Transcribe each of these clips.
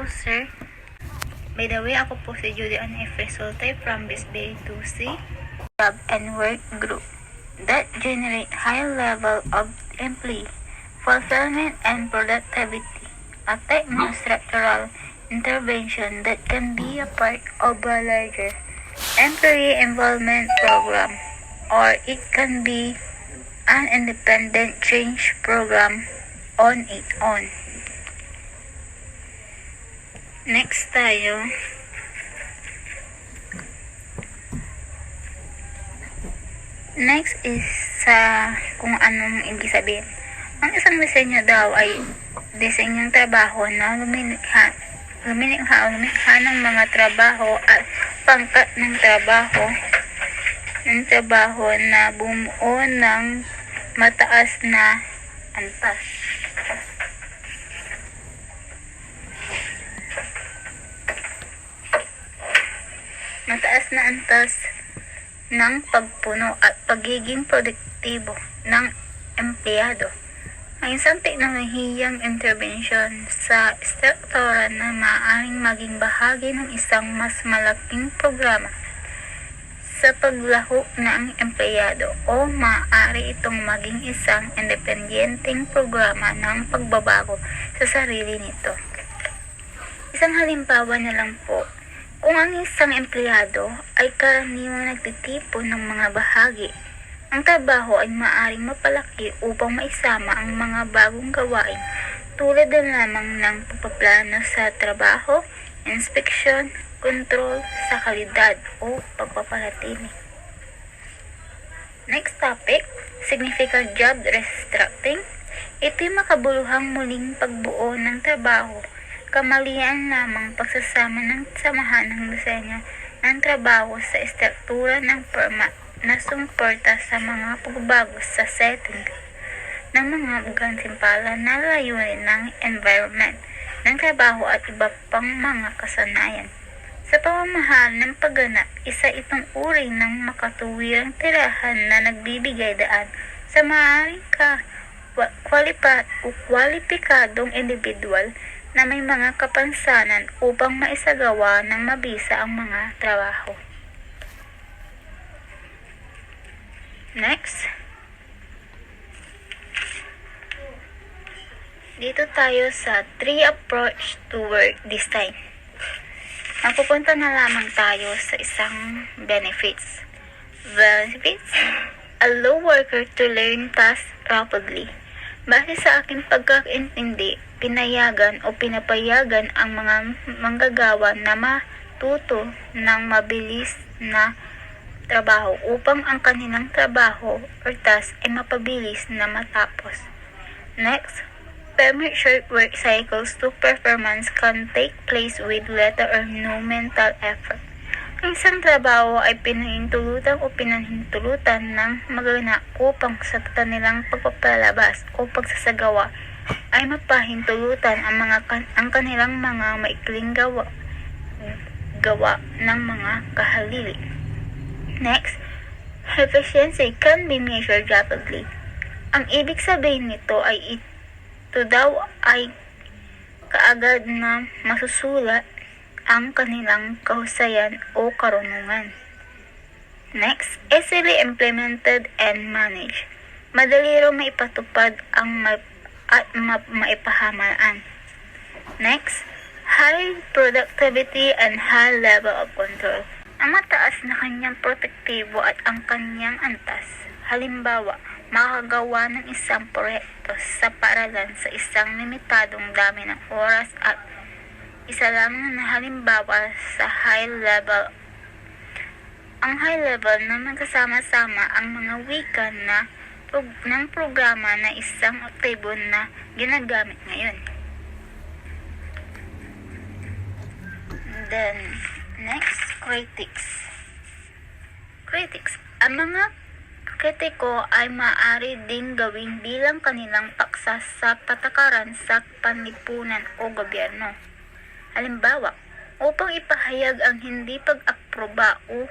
sir. By the way, ako po si Judy Ann F. Resulte from BISBE 2C Job and Work Group that generate high level of employee fulfillment and productivity. A techno-structural intervention that can be a part of a larger employee involvement program, or it can be an independent change program on its own. Next tayo. Next is sa kung anong ibig sabihin. Ang isang disenyo daw ay disenyong trabaho na lumilikha ng mga trabaho at pangkat ng trabaho na bumuo ng mataas na antas. Mataas na antas ng pagpuno at pagiging produktibo ng empleyado. Ang isang teknolohiyang intervention sa struktura na maaaring maging bahagi ng isang mas malaking programa sa paglaho ng empleyado, o maaari itong maging isang independenteng programa ng pagbabago sa sarili nito. Isang halimbawa na lang po, kung ang isang empleyado ay karaniwang nagtitipon ng mga bahagi, ang trabaho ay maaaring mapalaki upang maisama ang mga bagong gawain tulad na lamang ng pagpaplano sa trabaho, inspeksyon, kontrol sa kalidad o pagpapanatili. Next topic, significant job restructuring. Ito'y makabuluhang muling pagbuo ng trabaho, kamalian lamang pagsasama ng samahan ng disenyo ng trabaho sa estruktura ng firma na sumuporta sa mga pagbabago sa setting ng mga gantimpala na layunin ng environment ng trabaho at iba pang mga kasanayan. Sa pamamahal ng pagganap, isa itong uri ng makatuwirang tirahan na nagbibigay daan sa maaaring kwalipikadong individual na may mga kapansanan upang maisagawa ng mabisa ang mga trabaho. Next. Dito tayo sa 3 approach to work design. Napupunta na lamang tayo sa isang benefits. Benefits allow worker to learn tasks rapidly. Base sa aking pagkakaintindi, pinayagan o pinapayagan ang mga manggagawa na matuto ng mabilis na trabaho upang ang kanilang trabaho or task ay mapabilis na matapos. Next, permit short work cycles to performance can take place with little or no mental effort. Ang isang trabaho ay pinahintulutan o pinahintulutan ng magana upang sa kanilang pagpapalabas o pagsasagawa ay mapahintulutan ang kanilang mga maikling gawa ng mga kahalili. Next, efficiency can be measured rapidly. Ang ibig sabihin nito ay ito daw ay kaagad na masusulat ang kanilang kahusayan o karunungan. Next, easily implemented and managed. Madali raw maipatupad at maipahamalaan. Next, high productivity and high level of control. Ang mataas na kanyang protektibo at ang kanyang antas. Halimbawa, makagawa ng isang proyekto sa paaralan sa isang limitadong dami ng oras at isa lamang na halimbawa sa high level. Ang high level na magkasama-sama ang mga wika ng programa na isang aktibo na ginagamit ngayon. Then, next, critics. Critics. Ang mga kritiko ay maaari din gawing bilang kanilang paksa sa patakaran sa panlipunan o gobyerno. Halimbawa, upang ipahayag ang hindi pag-aproba o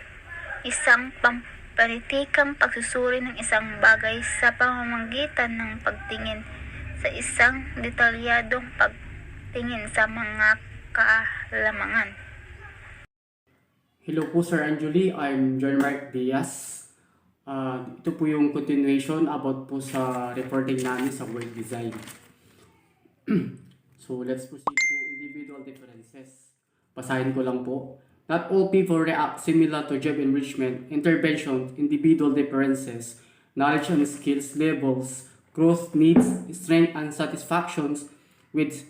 isang pampolitikang pagsusuri ng isang bagay sa pamamagitan ng pagtingin sa isang detalyadong pagtingin sa mga kalamangan. Hello po Sir Anjuli, I'm John Mark Diaz. Ito po yung continuation about po sa reporting namin sa work design. So let's proceed to individual differences. Basahin ko lang po. Not all people react similar to job enrichment, intervention, individual differences, knowledge and skills levels, growth needs, strength and satisfactions with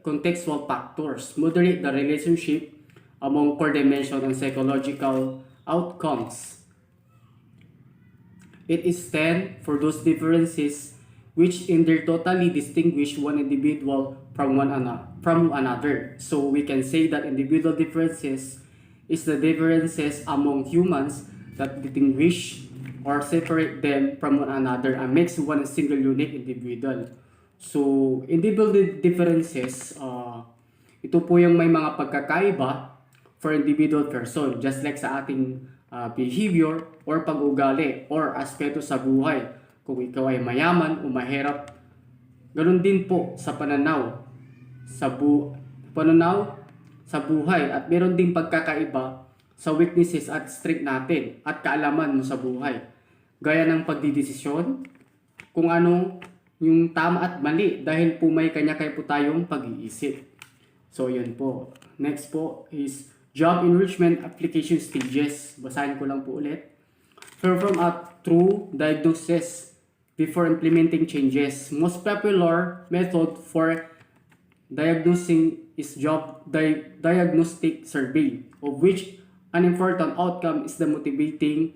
contextual factors, moderate the relationship among core dimension and psychological outcomes. It is then for those differences which in their totally distinguish one individual from another. So we can say that individual differences is the differences among humans that distinguish or separate them from one another and makes one a single unique individual. So individual differences, ito po yung may mga pagkakaiba for individual person, just like sa ating behavior or pag-ugali or aspeto sa buhay. Kung ikaw ay mayaman o mahirap, ganun din po sa pananaw sa buhay at meron ding pagkakaiba sa weaknesses at strength natin at kaalaman mo sa buhay. Gaya ng pagdidesisyon, kung ano yung tama at mali dahil po may kanya-kanya po tayong pag-iisip. So yun po. Next po is job enrichment application stages. Basahin ko lang po ulit. Perform a true diagnosis before implementing changes. Most popular method for diagnosing is job diagnostic survey, of which an important outcome is the motivating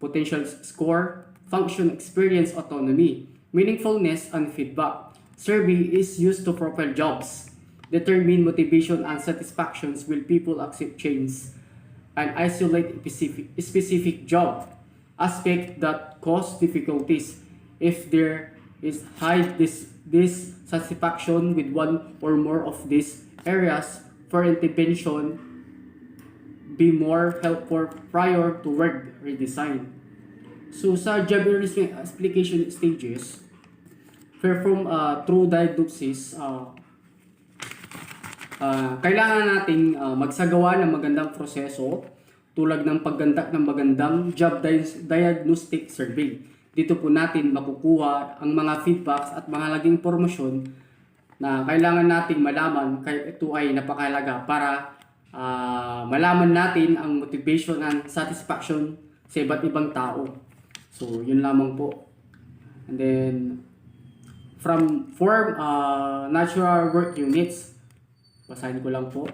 potential score, function, experience, autonomy, meaningfulness, and feedback. Survey is used to profile jobs, determine motivation and satisfactions will people accept change, and isolate specific job aspect that cause difficulties. If there is high dissatisfaction with one or more of these areas, for intervention be more helpful prior to work redesign. So sa job enrichment application stages, perform through diagnosis, kailangan nating magsagawa ng magandang proseso tulad ng paggandak ng magandang job diagnostic survey. Dito po natin makukuha ang mga feedbacks at mga laging impormasyon na kailangan nating malaman, kaya ito ay napakahalaga para malaman natin ang motivation and satisfaction sa iba't ibang tao. So yun lamang po. And then form natural work units. Basahin ko lang po.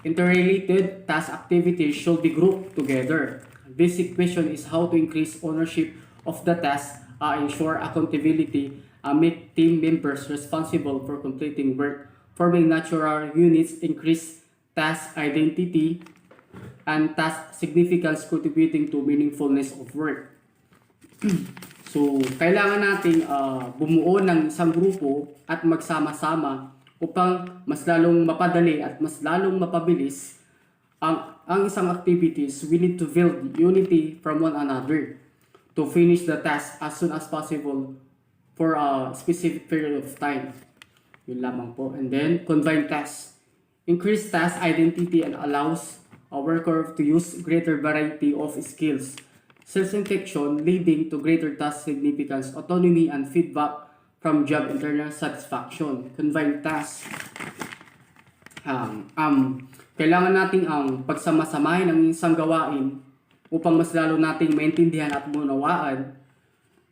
Interrelated task activities should be grouped together. This equation is how to increase ownership of the task, ensure accountability, make team members responsible for completing work, forming natural units, increase task identity, and task significance contributing to meaningfulness of work. So, kailangan nating bumuo ng isang grupo at magsama-sama upang mas lalong mapadali at mas lalong mapabilis ang isang activities. We need to build unity from one another to finish the task as soon as possible for a specific period of time. Yun lamang po. And then, combine tasks. Increase task identity and allows a worker to use greater variety of skills. Self-infection leading to greater task significance, autonomy, and feedback from job internal satisfaction. Combine tasks. Kailangan nating pagsama-samahin ng isang gawain upang mas lalo nating maintindihan at munawaan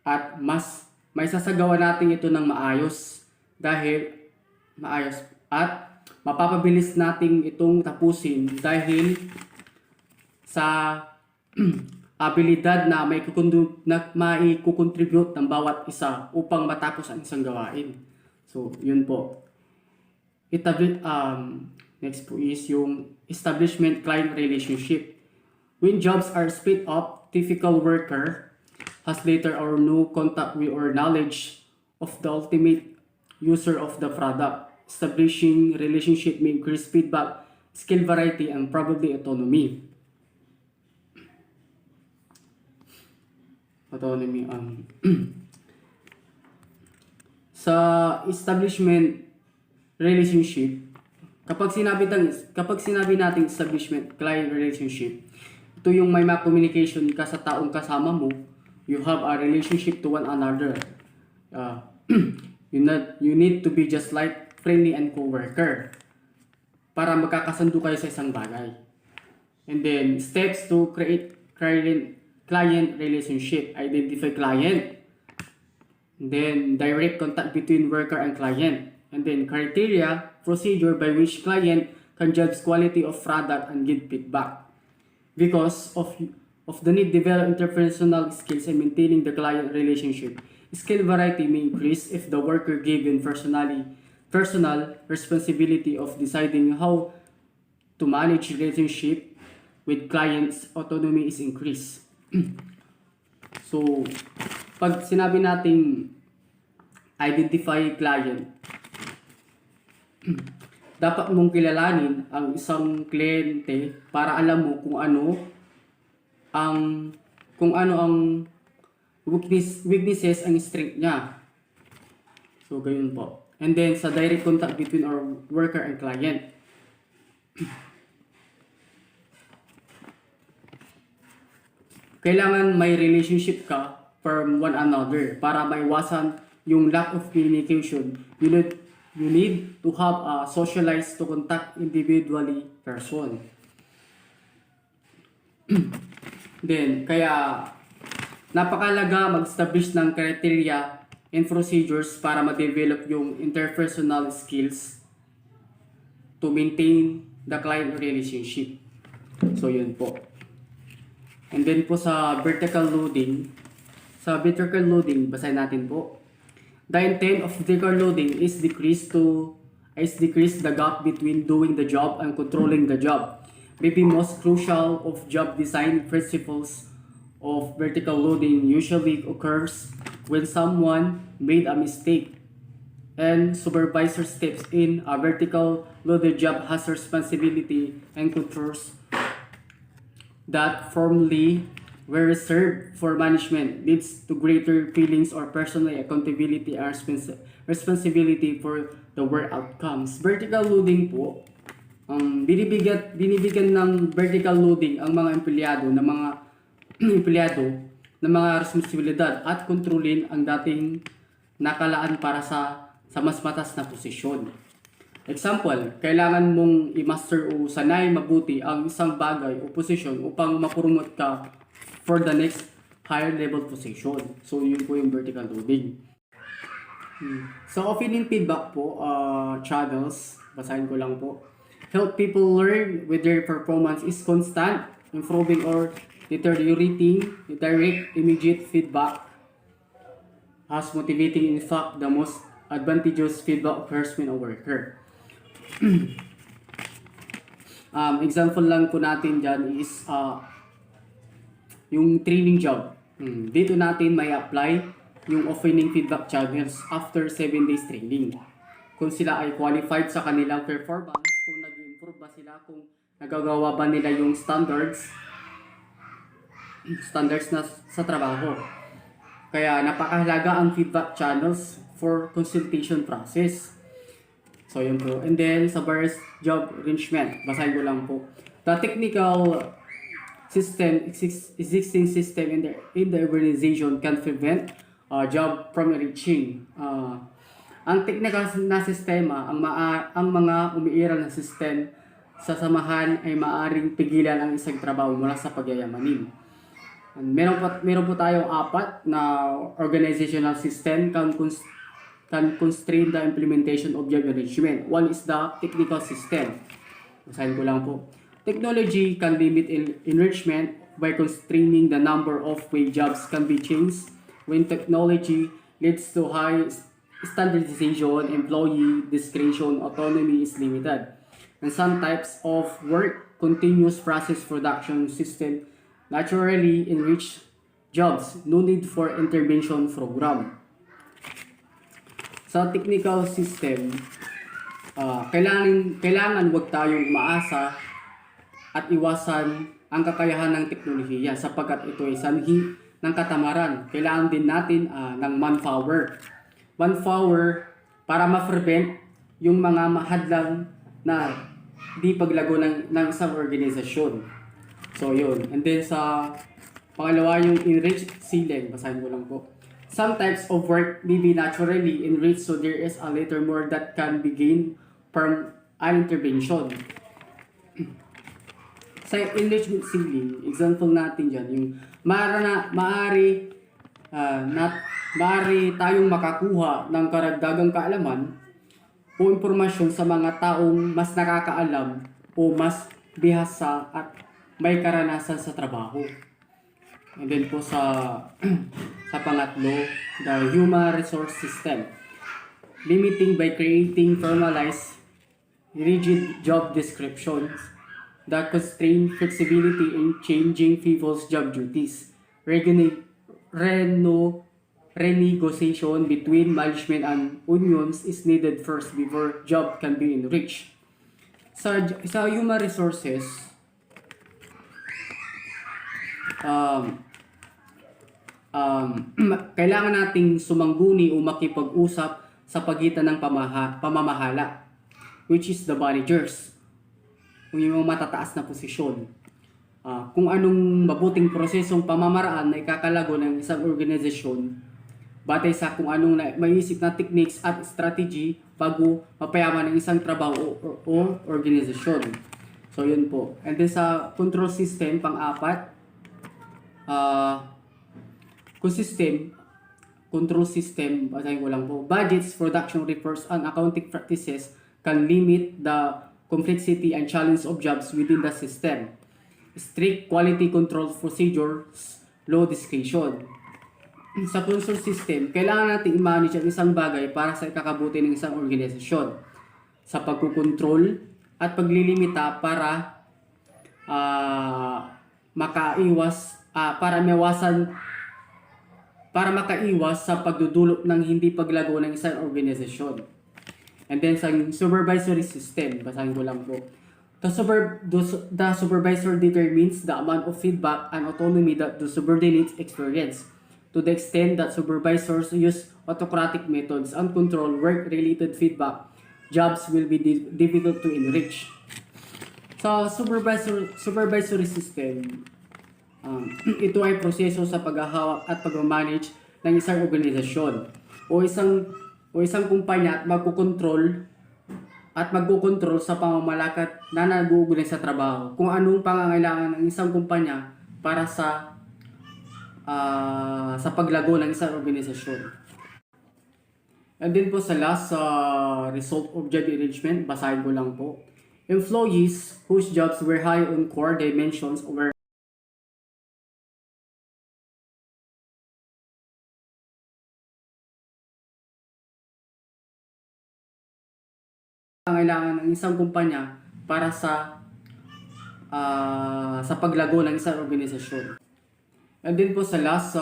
at mas may sasagawa natin ito ng maayos at mapapabilis nating itong tapusin dahil sa abilidad na may kukontribute ng bawat isa upang matapos ang isang gawain. So, yun po. Next po is yung establishment-client relationship. When jobs are split up, typical worker has little or no contact with or knowledge of the ultimate user of the product. Establishing relationship may increase feedback, skill variety, and probably autonomy. Sa establishment relationship, Kapag sinabi nating establishment client relationship, ito yung may communication ka sa taong kasama mo. You have a relationship to one another. Uh, you need to be just like friendly and coworker para magkakasundo kayo sa isang bagay. And then, steps to create client relationship. Identify client. And then, direct contact between worker and client. And then, criteria, procedure by which client can judge quality of product and give feedback. Because of the need to develop interpersonal skills and maintaining the client relationship, skill variety may increase if the worker given personal responsibility of deciding how to manage relationship with clients. Autonomy is increased. So, pag sinabi nating identify client, dapat mong kilalanin ang isang kliyente para alam mo kung ano ang weaknesses ang strength niya. So, gayon po. And then, sa direct contact between our worker and client. Kailangan may relationship ka from one another para maiwasan yung lack of communication. You need to have a socialized to contact individually person. Then, kaya napakalaga mag-establish ng criteria and procedures para ma-develop yung interpersonal skills to maintain the client relationship. So, yun po. And then po sa vertical loading, basahin natin po. The intent of vertical loading is decrease the gap between doing the job and controlling the job. Maybe most crucial of job design principles of vertical loading usually occurs when someone made a mistake and supervisor steps in. A vertical loaded job has responsibility and controls that formerly were reserved for management, leads to greater feelings or personal accountability and responsibility for the work outcomes. Vertical loading po, binibigyan ng vertical loading ang mga empleyado ng mga responsibilidad at kontrolin ang dating nakalaan para sa mas matas na posisyon. Example, kailangan mong i-master o sanay mabuti ang isang bagay o posisyon upang mapromote ka for the next higher level position. So, yun po yung vertical loading. So, opinion feedback po, channels, basahin ko lang po. Help people learn whether performance is constant, improving or deteriorating. Direct, immediate feedback as motivating, in fact, the most advantageous feedback occurs when a worker. Example lang po natin dyan is yung training job. Dito natin may apply yung opening feedback channels after 7 days training. Kung sila ay qualified sa kanilang performance, kung nag-improve ba sila, kung nagagawa ba nila yung standards na sa trabaho. Kaya napakahalaga ang feedback channels for consultation process. So, yun po. And then, sa various job arrangement, basahin ko lang po. The technical existing system in the organization can prevent job from reaching. Ang technical na sistema, ang mga umiiral na system sa samahan ay maaaring pigilan ang isang trabaho mula sa pagyayamanin. And meron po tayong 4 na organizational system can constrain the implementation of job arrangement. One is the technical system. Basahin ko lang po. Technology can limit enrichment by constraining the number of way jobs can be changed. When technology leads to high standardization, employee discretion, autonomy is limited. And some types of work, continuous process production system, naturally enrich jobs, no need for intervention program. Sa technical system, kailangan wag tayong umaasa at iwasan ang kakayahan ng teknolohiya sapagkat ito ay sanhi ng katamaran. Kailangan din natin ng manpower para ma-prevent yung mga mahadlang na di paglago ng isang organisasyon. So yun. And then sa pangalawa yung enriched ceiling. Basahin ko lang po. Some types of work may be naturally enriched, so there is a little more that can be gained from an intervention. Sa enrichment ceiling, example natin dyan, yung maaari tayong makakuha ng karagdagang kaalaman o impormasyon sa mga taong mas nakakaalam o mas bihasa at may karanasan sa trabaho. And then po sa pangatlo, the human resource system. Limiting by creating formalized, rigid job descriptions that constrain flexibility in changing people's job duties. Renegotiation between management and unions is needed first before job can be enriched. Sa human resources, kailangan nating sumangguni o makipag-usap sa pagitan ng pamamahala, which is the managers, yung matataas na posisyon. Kung anong mabuting prosesong pamamaraan na ikakalago ng isang organisasyon batay sa kung anong maiisip na techniques at strategy bago mapayaman ng isang trabaho o organisasyon. So yun po. And then sa control system, pang-apat, control system, basahin ko lang po. Budgets, production reports, and accounting practices can limit the complexity and challenge of jobs within the system. Strict quality control procedures, low discretion. Sa control system, kailangan natin i-manage ang isang bagay para sa ikakabuti ng isang organisasyon. Sa pagkukontrol at paglilimita para makaiwas sa pagdudulot ng hindi paglago ng isang organisasyon. And then sa supervisory system, basahin ko lang po. The supervisor determines the amount of feedback and autonomy that the subordinates experience. To the extent that supervisors use autocratic methods and control work-related feedback, jobs will be difficult to enrich. Sa supervisory system, ito ay proseso sa paghahawak at pag-manage ng isang organisasyon o isang kumpanya at magkukontrol sa pamamalakat na nag-uugnay sa trabaho kung anong pangangailangan ng isang kumpanya para sa paglago ng isang organisasyon. And then po sa last result of job enrichment, basahin ko lang po. Employees whose jobs were high on core dimensions were kailangan ng isang kumpanya para sa paglago ng isang organisasyon. And then po sa last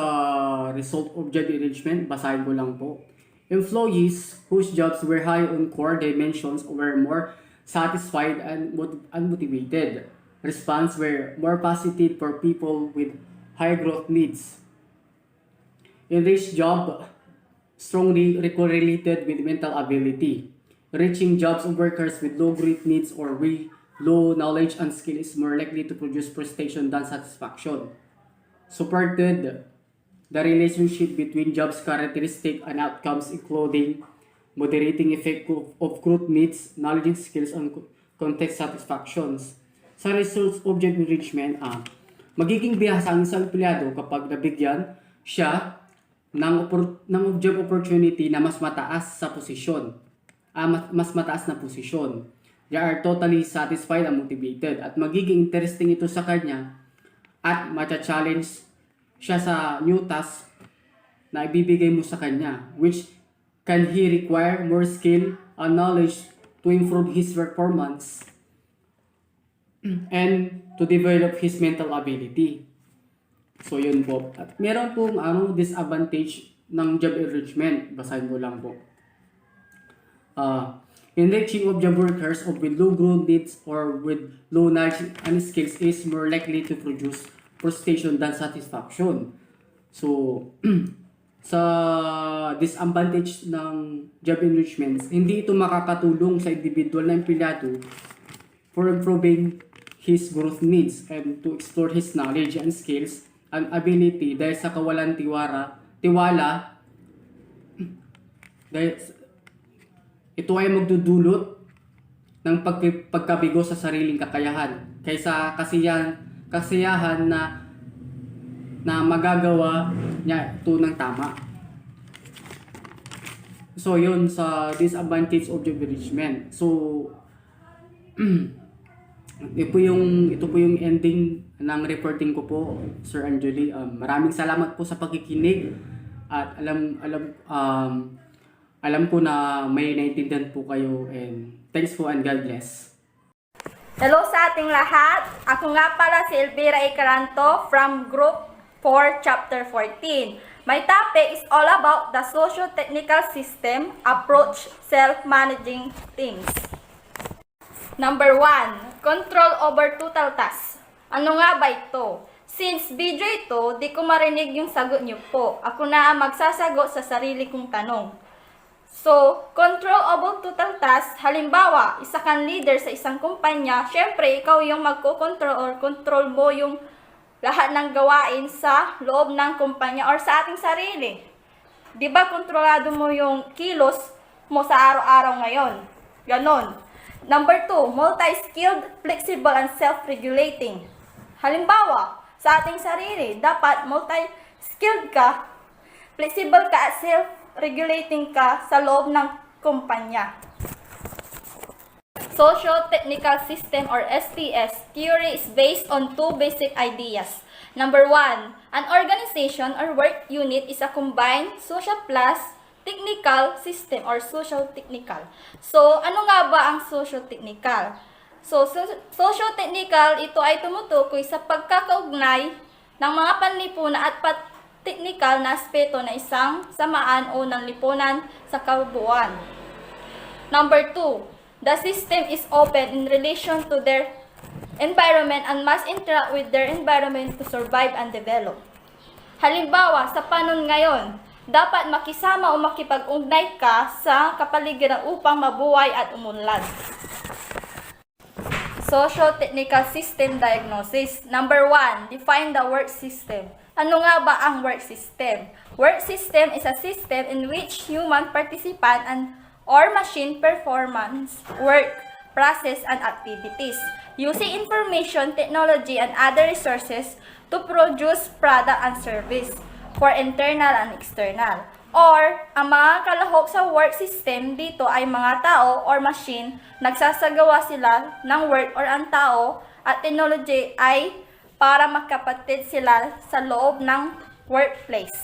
result of job enrichment, basahin ko lang po. Employees whose jobs were high on core dimensions were more satisfied and motivated. Response were more positive for people with high growth needs. Enriched job strongly correlated with mental ability. Reaching jobs of workers with low growth needs or low knowledge and skill is more likely to produce frustration than satisfaction. Supported the relationship between jobs characteristics and outcomes, including moderating effect of growth needs, knowledge skills, and context satisfactions. Sa results of job enrichment, magiging bihasa ang isang empleyado kapag nabigyan siya ng job opportunity na mas mataas sa posisyon. Mas mataas na posisyon. They are totally satisfied and motivated at magiging interesting ito sa kanya at matcha-challenge siya sa new task na ibibigay mo sa kanya, which can he require more skill and knowledge to improve his performance and to develop his mental ability. So yun po. At meron pong disadvantage ng job enrichment. Basahin ko lang po. Enriching of job workers with low growth needs or with low knowledge and skills is more likely to produce frustration than satisfaction. So, sa disadvantage ng job enrichments, hindi ito makakatulong sa individual na empleyado for improving his growth needs and to explore his knowledge and skills and ability dahil sa kawalan tiwala dahil ito ay magdudulot ng pagkabigo sa sariling kakayahan kaysa kasiyahan na magagawa niya ito ng tama. So yun sa disadvantage of job enrichment. So ito po yung ending ng reporting ko po, Sir Angeli. Maraming salamat po sa pakikinig at alam ko na may naiintindihan po kayo, and thanks po and God bless. Hello sa ating lahat. Ako nga pala si Elvira Icaranto from Group 4, Chapter 14. My topic is all about the socio-technical system approach self-managing teams. Number 1, control over total tasks. Ano nga ba ito? Since video ito, di ko marinig yung sagot niyo po. Ako na ang magsasagot sa sarili kong tanong. So, control over total tasks, halimbawa, isa kang leader sa isang kumpanya, syempre, ikaw yung magko-control or control mo yung lahat ng gawain sa loob ng kumpanya or sa ating sarili. Di ba, kontrolado mo yung kilos mo sa araw-araw ngayon? Ganon. Number 2, multi-skilled, flexible, and self-regulating. Halimbawa, sa ating sarili, dapat multi-skilled ka, flexible ka, at self-regulating ka sa loob ng kumpanya. Socio-technical system or STS theory is based on two basic ideas. Number 1, an organization or work unit is a combined social plus technical system or social-technical. So, ano nga ba ang social-technical? So, social-technical, ito ay tumutukoy sa pagkakaugnay ng mga panlipunan at technical na aspeto na isang samaan o ng lipunan sa kabuuan. Number 2, the system is open in relation to their environment and must interact with their environment to survive and develop. Halimbawa, sa panahon ngayon, dapat makisama o makipag-ugnay ka sa kapaligiran upang mabuhay at umunlad. Socio-technical system diagnosis. Number 1, define the work system. Ano nga ba ang work system? Work system is a system in which human participant or machine performance work, process, and activities using information, technology, and other resources to produce product and service for internal and external. Or, ang mga kalahok sa work system dito ay mga tao or machine, nagsasagawa sila ng work or ang tao at technology ay para magkapatid sila sa loob ng workplace.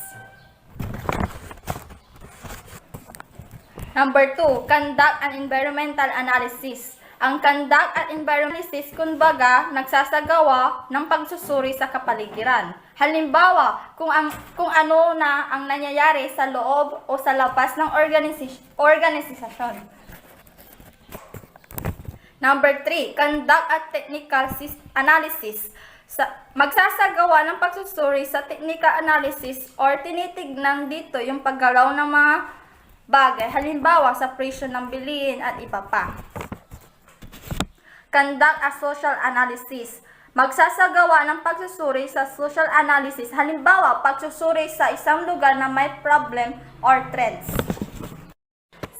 Number 2, conduct an environmental analysis. Ang conduct at environmental analysis, kumbaga, nagsasagawa ng pagsusuri sa kapaligiran. Halimbawa, kung ano na ang nangyayari sa loob o sa labas ng organisasyon. Number 3, conduct a technical analysis. Magsasagawa ng pagsusuri sa technical analysis or tinitignan dito yung paggalaw ng mga bagay. Halimbawa, sa presyo ng bilihin at iba pa. Conduct a social analysis. Magsasagawa ng pagsusuri sa social analysis. Halimbawa, pagsusuri sa isang lugar na may problem or trends.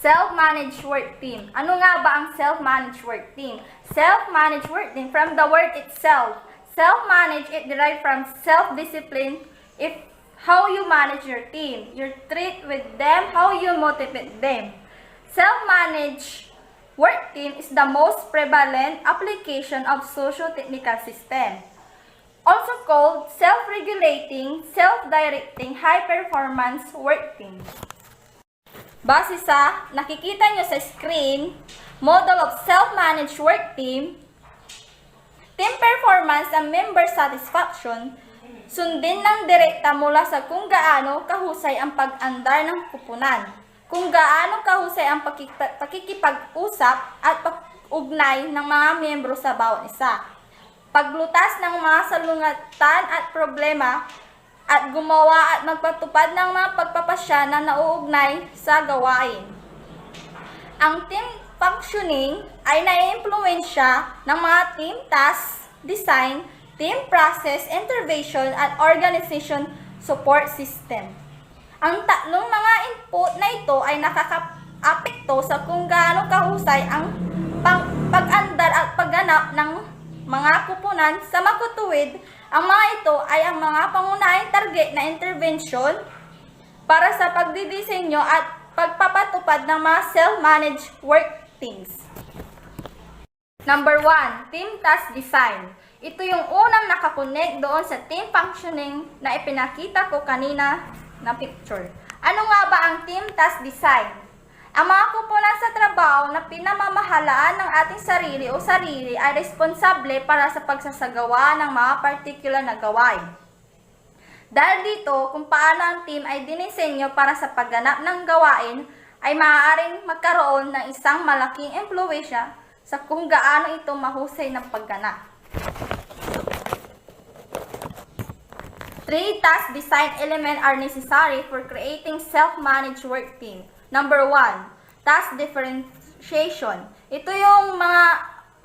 Self-managed work team. Ano nga ba ang self-managed work team? Self-managed work team, from the word itself. Self-managed, it derived from self-discipline. If how you manage your team, you treat with them, how you motivate them. Self-managed work team is the most prevalent application of socio-technical system. Also called self-regulating, self-directing, high-performance work team. Base sa nakikita nyo sa screen, model of self-managed work team, team performance and member satisfaction, sundin ng direkta mula sa kung gaano kahusay ang pag-andar ng kupunan, kung gaano kahusay ang pakikipag-usap at pag-ugnay ng mga miyembro sa bawat isa, paglutas ng mga salungatan at problema at gumawa at magpatupad ng mga pagpapasya na nauugnay sa gawain. Ang team functioning ay naiimpluwensya ng mga team task, design, team process, intervention, at organization support system. Ang tatlong mga input na ito ay nakaka-apekto sa kung gaano kahusay ang pag-andar at pagganap ng mga kupunan sa magtutuwid. Ang mga ito ay ang mga pangunahing target na intervention para sa pagdidisenyo at pagpapatupad ng mga self-managed work teams. Number 1, team task design. Ito yung unang nakakonect doon sa team functioning na ipinakita ko kanina na picture. Ano nga ba ang team task design? Ang mga kupunan sa trabaho na pinamamahalaan ng ating sarili o sarili ay responsable para sa pagsasagawa ng mga particular na gawain. Dahil dito, kung paano ang team ay dinisenyo para sa pagganap ng gawain, ay maaaring magkaroon ng isang malaking impluwensya sa kung gaano ito mahusay ng pagganap. 3 task design elements are necessary for creating self-managed work team. Number 1, task differentiation. Ito yung mga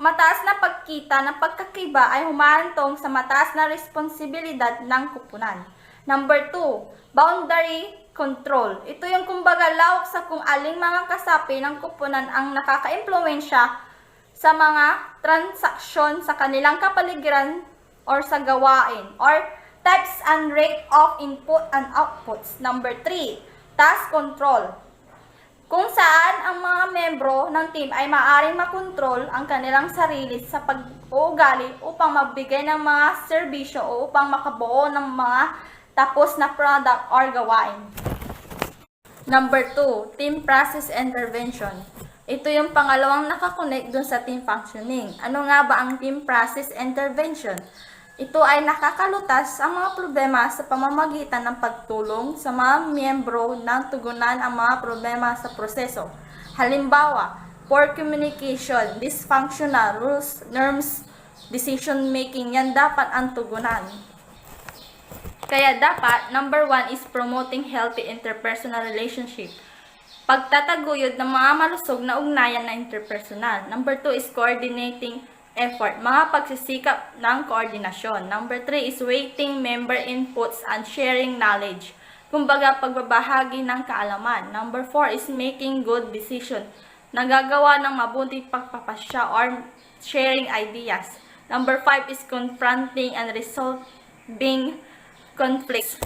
mataas na pagkita ng pagkakiba ay humahantong sa mataas na responsibilidad ng kupunan. Number 2, boundary control. Ito yung kumbaga lawak sa kung aling mga kasapi ng kupunan ang nakaka-impluwensya sa mga transaksyon sa kanilang kapaligiran or sa gawain, or types and rate of input and outputs. Number 3, task control. Kung saan ang mga membro ng team ay maaaring makontrol ang kanilang sarili sa pag-uugali upang magbigay ng mga serbisyo o upang makabuo ng mga tapos na product or gawain. Number 2, team process intervention. Ito yung pangalawang nakakonect dun sa team functioning. Ano nga ba ang team process intervention? Ito ay nakakalutas ang mga problema sa pamamagitan ng pagtulong sa mga miyembro ng tugunan ang mga problema sa proseso. Halimbawa, poor communication, dysfunctional rules, norms, decision making, yan dapat ang tugunan. Kaya dapat, number 1 is promoting healthy interpersonal relationship. Pagtataguyod ng mga malusog na ugnayan na interpersonal. Number 2 is coordinating effort, mga pagsisikap ng koordinasyon. Number 3 is weighting member inputs and sharing knowledge. Kumbaga, pagbabahagi ng kaalaman. Number 4 is making good decision, nagagawa ng mabuting pagpapasya or sharing ideas. Number 5 is confronting and resolving conflicts.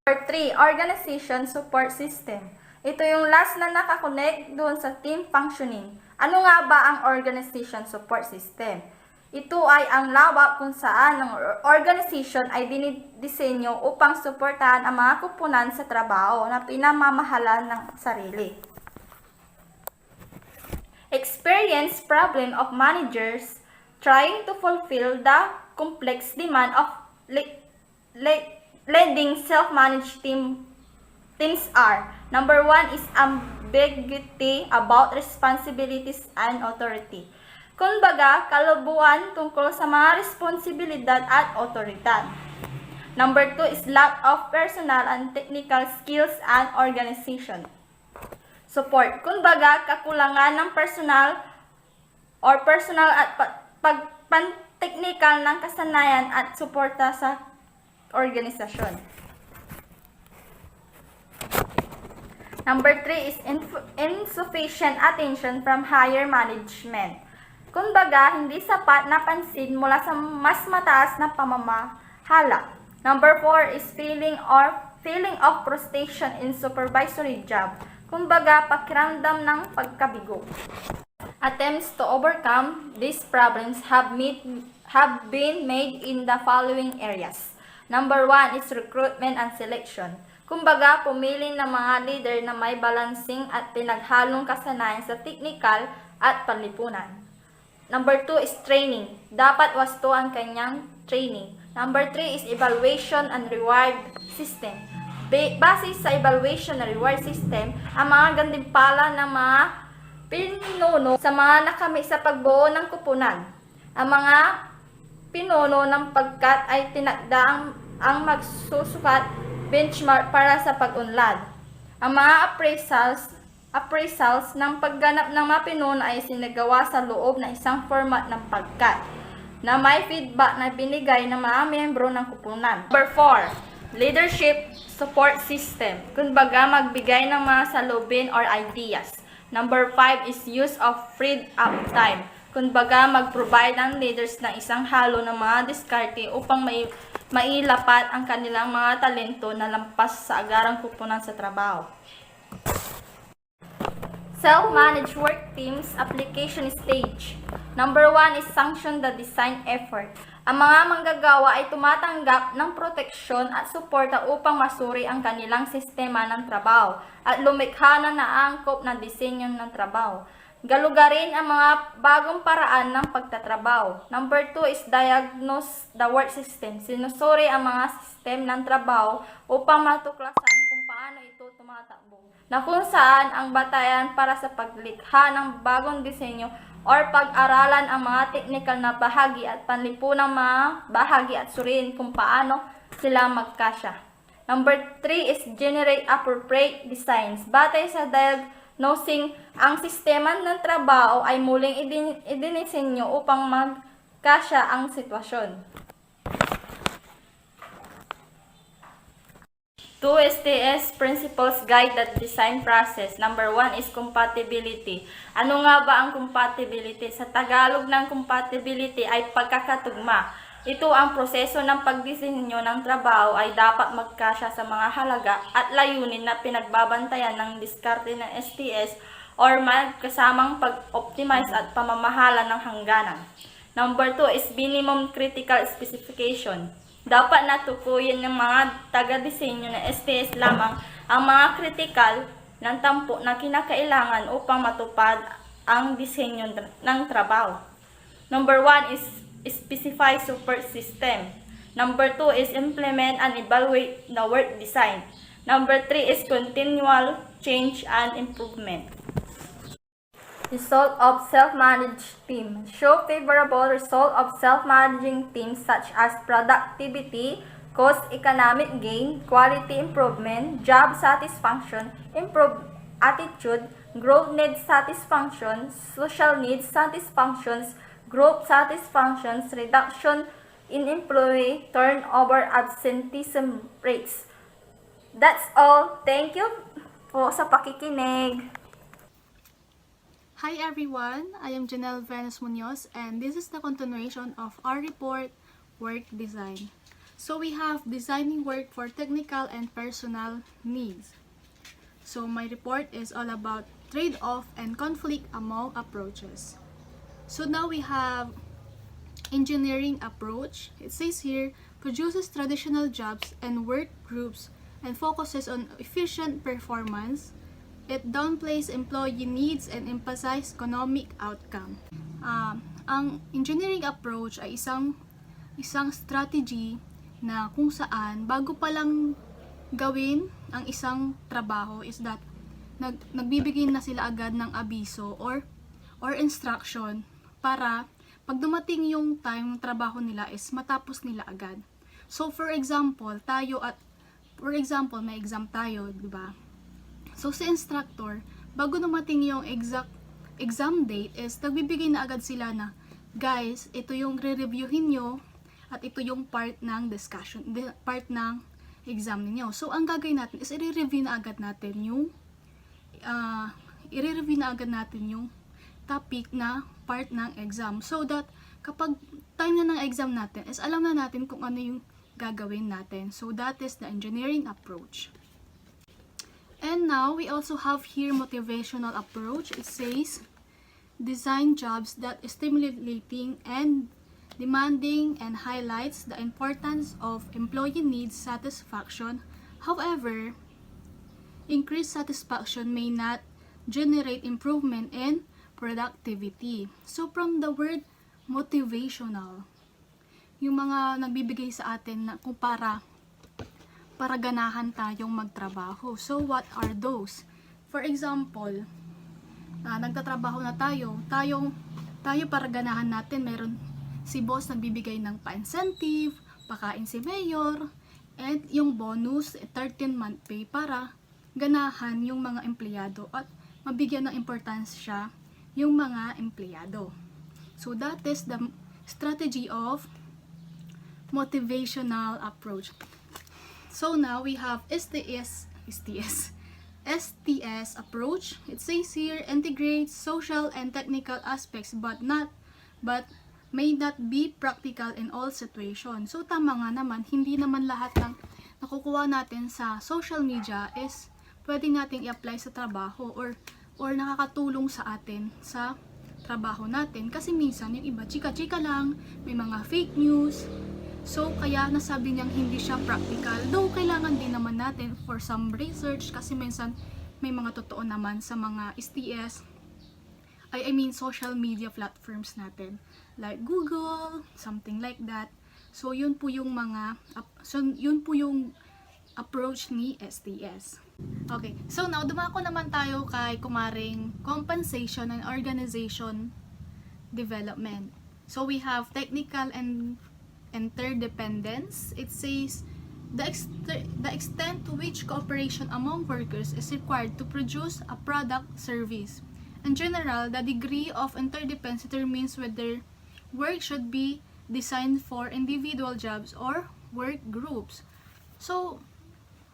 Number 3, organization support system. Ito yung last na nakakonect doon sa team functioning. Ano nga ba ang organization support system? Ito ay ang lawak kung saan ang organization ay dinidisenyo upang suportahan ang mga kupunan sa trabaho na pinamamahalan ng sarili. Experience problem of managers trying to fulfill the complex demand of leading self-managed teams are: number 1 is ambiguity about responsibilities and authority. Kumbaga, kalubuan tungkol sa mga responsibilidad at otoridad. Number 2 is lack of personal and technical skills and organization support. Kumbaga, kakulangan ng personal at pag-technical ng kasanayan at suporta sa organisasyon. Number 3 is insufficient attention from higher management. Kumbaga, hindi sapat na pansin mula sa mas mataas na pamamahala. Number 4 is feeling of frustration in supervisory job. Kumbaga, pakiramdam ng pagkabigo. Attempts to overcome these problems have been made in the following areas. Number 1 is recruitment and selection. Kumbaga, pumili ng mga leader na may balancing at pinaghalong kasanayan sa technical at panlipunan. Number 2 is training. Dapat wasto ang kanyang training. Number 3 is evaluation and reward system. Base sa evaluation and reward system, ang mga gantimpala ng mga pinuno sa mga nakamit sa pagbuo ng kupunan. Ang mga pinuno ng pagkat ay tinakdaang ang magsusukat benchmark para sa pag-unlad. Ang mga appraisals ng pagganap ng mapinuna ay sinagawa sa loob ng isang format ng pagkat na may feedback na binigay ng mga miyembro ng kupunan. Number 4, leadership support system. Kumbaga, magbigay ng mga salubin or ideas. Number 5 is use of freed up time. Kumbaga, mag-provide ang leaders ng isang halo ng mga diskarte upang mailapat ang kanilang mga talento na lampas sa agarang kupunan sa trabaho. Self-managed work teams application stage. Number 1 is sanction the design effort. Ang mga manggagawa ay tumatanggap ng proteksyon at suporta upang masuri ang kanilang sistema ng trabaho at lumikha na naangkop na disenyo ng trabaho. Galugarin ang mga bagong paraan ng pagtatrabaho. Number 2 is diagnose the work system. Sinusuri ang mga sistem ng trabaho upang matuklasan kung paano ito tumatakbo, na kung saan ang batayan para sa paglikha ng bagong disenyo or pag-aralan ang mga technical na bahagi at panlipunang mga bahagi at suriin kung paano sila magkasya. Number 3 is generate appropriate designs. Batay sa diagnosing, ang sistema ng trabaho ay muling idinisenyo upang magkasya ang sitwasyon. 2 STS Principles Guide the Design Process. Number 1 is compatibility. Ano nga ba ang compatibility? Sa Tagalog ng compatibility ay pagkakatugma. Ito ang proseso ng pagdisenyo ng trabaho ay dapat magkasya sa mga halaga at layunin na pinagbabantayan ng diskarte ng STS or magkasamang pag-optimize at pamamahala ng hangganan. Number 2 is minimum critical specification. Dapat natukuyin ng mga taga-disenyo ng STS lamang ang mga critical ng tampo na kinakailangan upang matupad ang disenyo ng trabaho. Number 1 is specify support system. Number 2 is implement and evaluate the work design. Number 3 is continual change and improvement. Result of self-managed team. Show favorable result of self-managing teams such as productivity, cost economic gain, quality improvement, job satisfaction, improved attitude, growth needs satisfaction, social needs satisfactions, group satisfactions, reduction in employee turnover, absenteeism rates. That's all. Thank you po sa pakikinig. Hi everyone, I am Janelle Venus Munoz and this is the continuation of our report, Work Design. So we have designing work for technical and personal needs. So my report is all about trade-off and conflict among approaches. So now we have engineering approach. It says here, produces traditional jobs and work groups and focuses on efficient performance. It downplays employee needs and emphasizes economic outcome. Ang engineering approach ay isang strategy na kung saan bago pa lang gawin ang isang trabaho is that nagbibigay na sila agad ng abiso or instruction para pag dumating yung time ng trabaho nila is matapos nila agad. So for example, may exam tayo, di ba? So, si instructor, bago dumating yung exact exam date is nagbibigay na agad sila na, guys, ito yung re-reviewin nyo at ito yung part ng discussion, part ng exam niyo. So, ang gagawin natin is i-review na agad natin yung topic na part ng exam. So that kapag time na ng exam natin is alam na natin kung ano yung gagawin natin. So, that is the engineering approach. And now, we also have here motivational approach. It says, design jobs that is stimulating and demanding and highlights the importance of employee needs satisfaction. However, increased satisfaction may not generate improvement in productivity. So, from the word motivational, yung mga nagbibigay sa atin na kung para ganahan tayong magtrabaho. So, what are those? For example, nagtatrabaho na tayo para ganahan natin, meron si boss nagbibigay ng pa-incentive, pakain si mayor, And yung bonus, 13-month pay para ganahan yung mga empleyado at mabigyan ng importansya yung mga empleyado. So that is the strategy of motivational approach. So now we have STS approach. It says here integrates social and technical aspects but may not be practical in all situations. So tama nga naman, hindi naman lahat ng nakukuha natin sa social media is pwede nating i-apply sa trabaho or nakakatulong sa atin sa trabaho natin. Kasi minsan yung iba chika-chika lang, may mga fake news. So kaya nasabi niyang hindi siya practical. Though kailangan din naman natin for some research kasi minsan may mga totoo naman sa mga STS. I mean social media platforms natin like Google, something like that. So yun po yung approach ni STS. Okay, so now dumako naman tayo kay kumaring compensation and organization development. So we have technical and interdependence. It says the extent to which cooperation among workers is required to produce a product service. In general, the degree of interdependence determines whether work should be designed for individual jobs or work groups. So,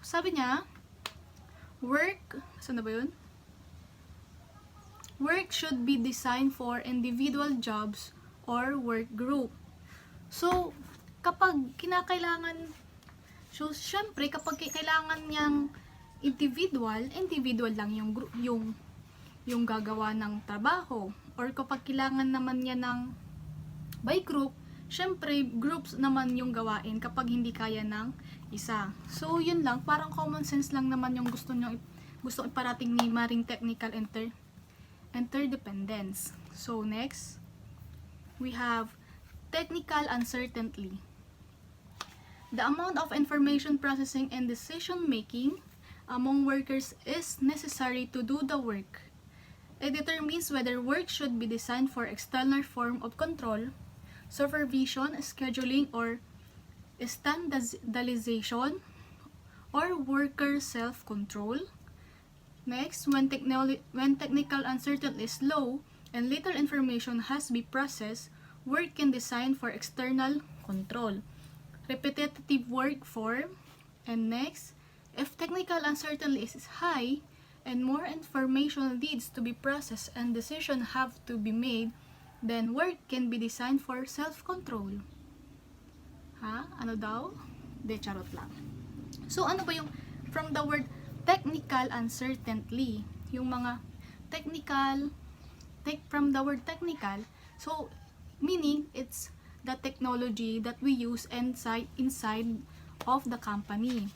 sabi niya, saan na ba yun? Work should be designed for individual jobs or work group. So, kapag syempre, kapag kailangan niyang individual lang yung gagawa ng trabaho. Or kapag kailangan naman niya ng by group, syempre, groups naman yung gawain kapag hindi kaya ng isa. So, yun lang. Parang common sense lang naman yung gusto iparating ni Maring Technical Interdependence. So, next, we have technical uncertainty. The amount of information processing and decision making among workers is necessary to do the work. It determines whether work should be designed for external form of control, supervision, scheduling, or standardization, or worker self-control. Next, when technical uncertainty is low and little information has been processed, work can design for external control. Repetitive work form. And next, if technical uncertainty is high and more information needs to be processed and decisions have to be made, then work can be designed for self-control. Ano daw? De, charot lang. So, ano ba yung from the word technical uncertainty? Yung mga technical, from the word technical, so, meaning, it's the technology that we use inside of the company.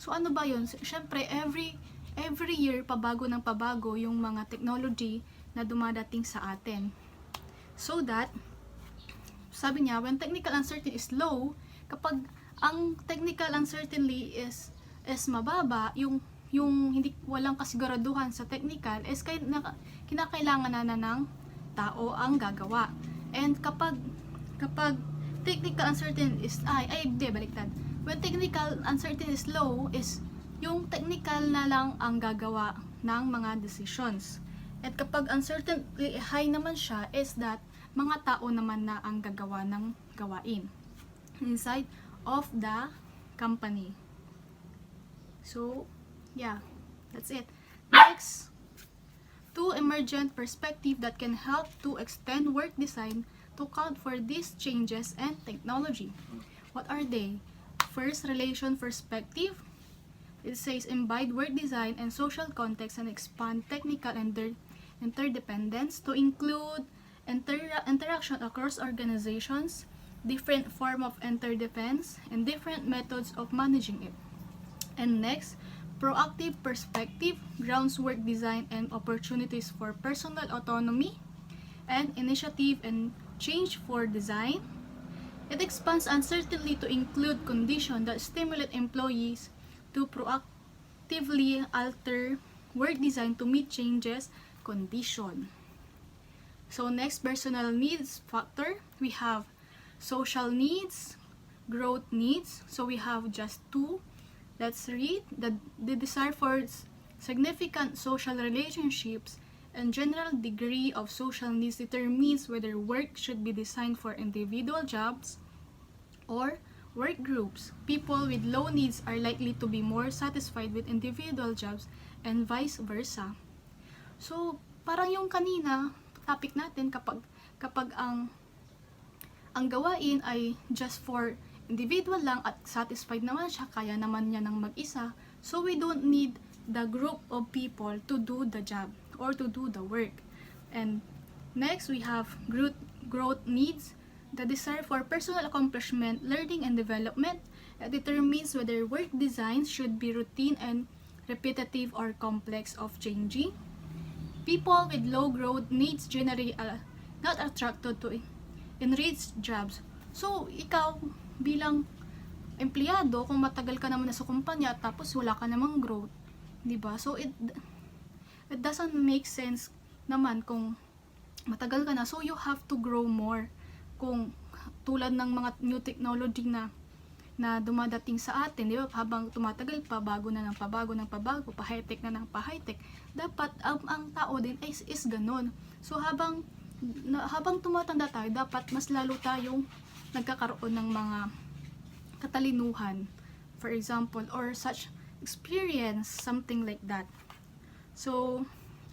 So, ano ba yun? Siyempre, every year, pabago ng pabago yung mga technology na dumadating sa atin. So that, sabi niya, when technical uncertainty is low, kapag ang technical uncertainty is mababa, yung walang kasiguraduhan sa technical, is kinakailangan na ng tao ang gagawa. And kapag technical uncertainty is, baliktad. When technical uncertainty is low, is yung technical na lang ang gagawa ng mga decisions. At kapag uncertainty high naman siya, is that mga tao naman na ang gagawa ng gawain inside of the company. So, yeah, that's it. Next, two emergent perspectives that can help to extend work design to account for these changes and technology. What are they? First, relation perspective. It says embed work design and social context and expand technical and interdependence to include interaction across organizations, different form of interdependence, and different methods of managing it. And next, proactive perspective grounds work design and opportunities for personal autonomy and initiative and change for design. It expands uncertainty to include conditions that stimulate employees to proactively alter work design to meet changes condition. So next, personal needs factor. We have social needs, growth needs. So we have just two. Let's read. The desire for significant social relationships and general degree of social needs determines whether work should be designed for individual jobs or work groups. People with low needs are likely to be more satisfied with individual jobs and vice versa. So, parang yung kanina, topic natin, kapag ang gawain ay just for individual lang at satisfied naman siya, kaya naman niya ng mag-isa, so we don't need the group of people to do the job or to do the work. And next, we have growth needs. The desire for personal accomplishment, learning, and development. It determines whether work designs should be routine and repetitive or complex of changing. People with low growth needs generally are not attracted to enriched jobs. So, ikaw bilang empleyado, kung matagal ka naman na sa kumpanya tapos wala ka namang growth, 'di ba? So it doesn't make sense naman kung matagal ka na. So you have to grow more. Kung tulad ng mga new technology na dumadating sa atin, di ba? Habang tumatagal pa, bago na ng pabago, pa-high-tech na ng pa-high-tech, dapat ang tao din is ganun. So habang tumatanda tayo, dapat mas lalo tayong nagkakaroon ng mga katalinuhan, for example, or such experience, something like that. So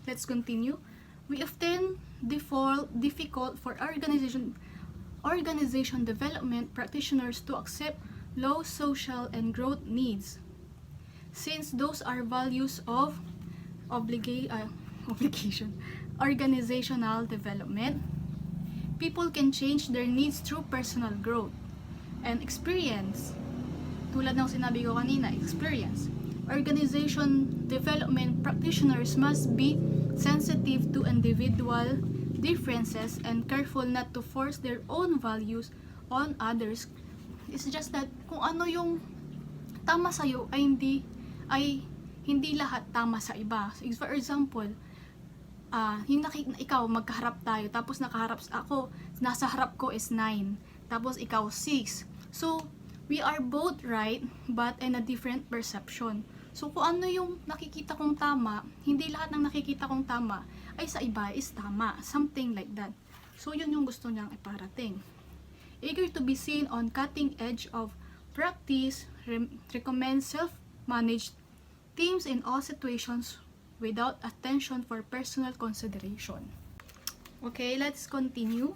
let's continue. We often difficult for organization development practitioners to accept low social and growth needs, since those are values of obligation. Organizational development. People can change their needs through personal growth and experience. Tulad ng sinabi ko kanina, experience. Organization development practitioners must be sensitive to individual differences and careful not to force their own values on others. It's just that kung ano yung tama sa'yo ay hindi lahat tama sa iba. For example, ikaw magkaharap tayo, tapos nakaharap ako, nasa harap ko is 9, tapos ikaw 6. So we are both right but in a different perception. So kung ano yung nakikita kong tama, hindi lahat ng nakikita kong tama ay sa iba is tama, something like that. So yun yung gusto niyang iparating. Eager to be seen on cutting edge of practice, recommends self-managed teams in all situations without attention for personal consideration. Okay, let's continue.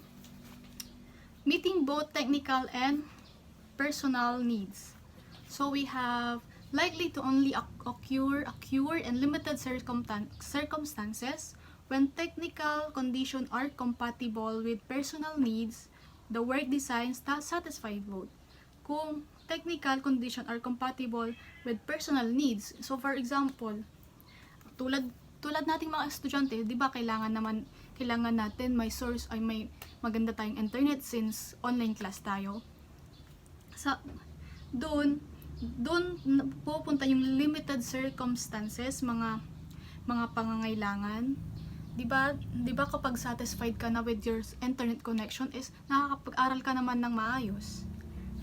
Meeting both technical and personal needs. So we have likely to only occur in limited circumstances when technical conditions are compatible with personal needs. The work design satisfies both. Kung technical conditions are compatible with personal needs. So for example, tulad nating mga estudyante, 'di ba, kailangan natin may maganda tayong internet since online class tayo. Sa doon pupunta yung limited circumstances, mga pangangailangan. 'Di ba kapag satisfied ka na with your internet connection is nakakapag-aral ka naman ng maayos,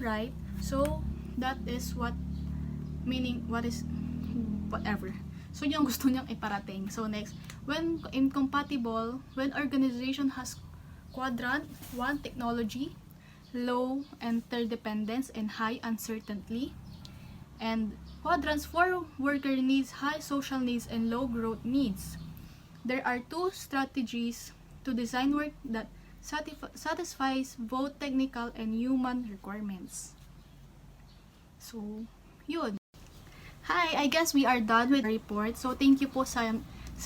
right? So that is what is whatever. So yung gusto niyang iparating. So next, when incompatible, when organization has quadrant 1 technology, low interdependence and high uncertainty, and quadrants 4 worker needs, high social needs, and low growth needs. There are 2 strategies to design work that satisfies both technical and human requirements. So, yun. Hi, I guess we are done with the report. So, thank you po sa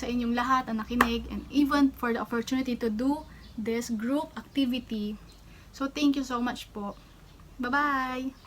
inyong lahat na nakinig and even for the opportunity to do this group activity. So, thank you so much po. Bye-bye!